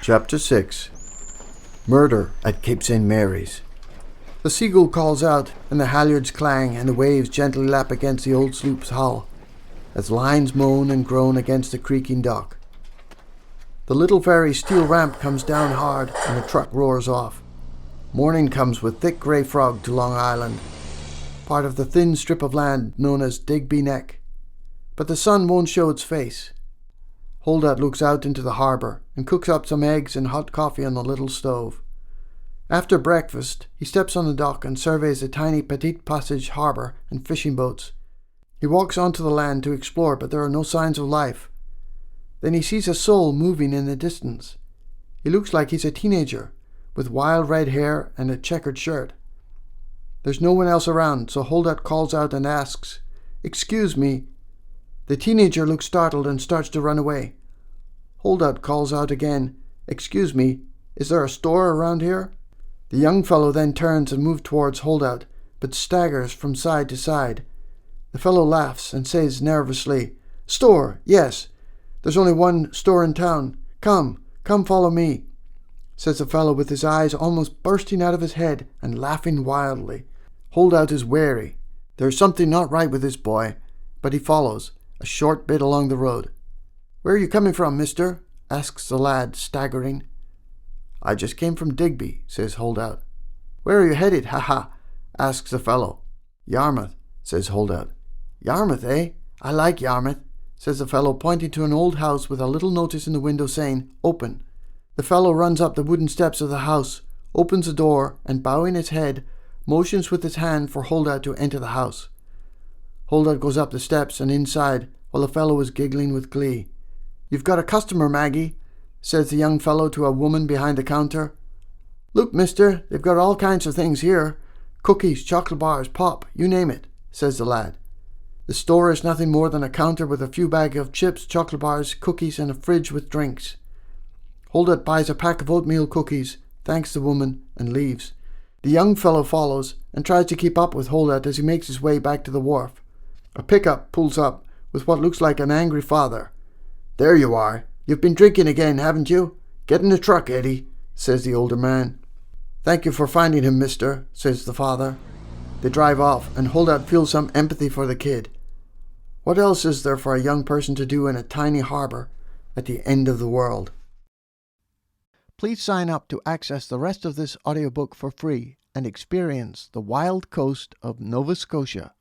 Chapter 6. Murder at Cape St. Mary's. The seagull calls out, and the halyards clang, and the waves gently lap against the old sloop's hull, as lines moan and groan against the creaking dock. The little ferry's steel ramp comes down hard, and the truck roars off. Morning comes with thick grey fog to Long Island, part of the thin strip of land known as Digby Neck. But the sun won't show its face. Holdat looks out into the harbour and cooks up some eggs and hot coffee on the little stove. After breakfast, he steps on the dock and surveys the tiny Petite Passage harbour and fishing boats. He walks onto the land to explore, but there are no signs of life. Then he sees a soul moving in the distance. He looks like he's a teenager, with wild red hair and a checkered shirt. There's no one else around, so Holdat calls out and asks, "Excuse me." The teenager looks startled and starts to run away. Holdat calls out again, "Excuse me, is there a store around here?" The young fellow then turns and moves towards Holdat, but staggers from side to side. The fellow laughs and says nervously, "Store, yes. There's only one store in town. Come follow me," says the fellow with his eyes almost bursting out of his head and laughing wildly. Holdat is wary. There's something not right with this boy, but he follows, a short bit along the road. "Where are you coming from, mister?" asks the lad, staggering. "I just came from Digby," says Holdat. "Where are you headed, ha-ha?" asks the fellow. "Yarmouth," says Holdat. "Yarmouth, eh? I like Yarmouth," says the fellow, pointing to an old house with a little notice in the window saying, "Open." The fellow runs up the wooden steps of the house, opens the door, and bowing his head, motions with his hand for Holdat to enter the house. Holdat goes up the steps and inside, while the fellow is giggling with glee. "You've got a customer, Maggie," says the young fellow to a woman behind the counter. "Look, mister, they've got all kinds of things here. Cookies, chocolate bars, pop, you name it," says the lad. The store is nothing more than a counter with a few bags of chips, chocolate bars, cookies, and a fridge with drinks. Holdat buys a pack of oatmeal cookies, thanks the woman, and leaves. The young fellow follows and tries to keep up with Holdat as he makes his way back to the wharf. A pickup pulls up with what looks like an angry father. "There you are. You've been drinking again, haven't you? Get in the truck, Eddie," says the older man. "Thank you for finding him, mister," says the father. They drive off, and Holdat feels some empathy for the kid. What else is there for a young person to do in a tiny harbour at the end of the world? Please sign up to access the rest of this audiobook for free and experience the wild coast of Nova Scotia.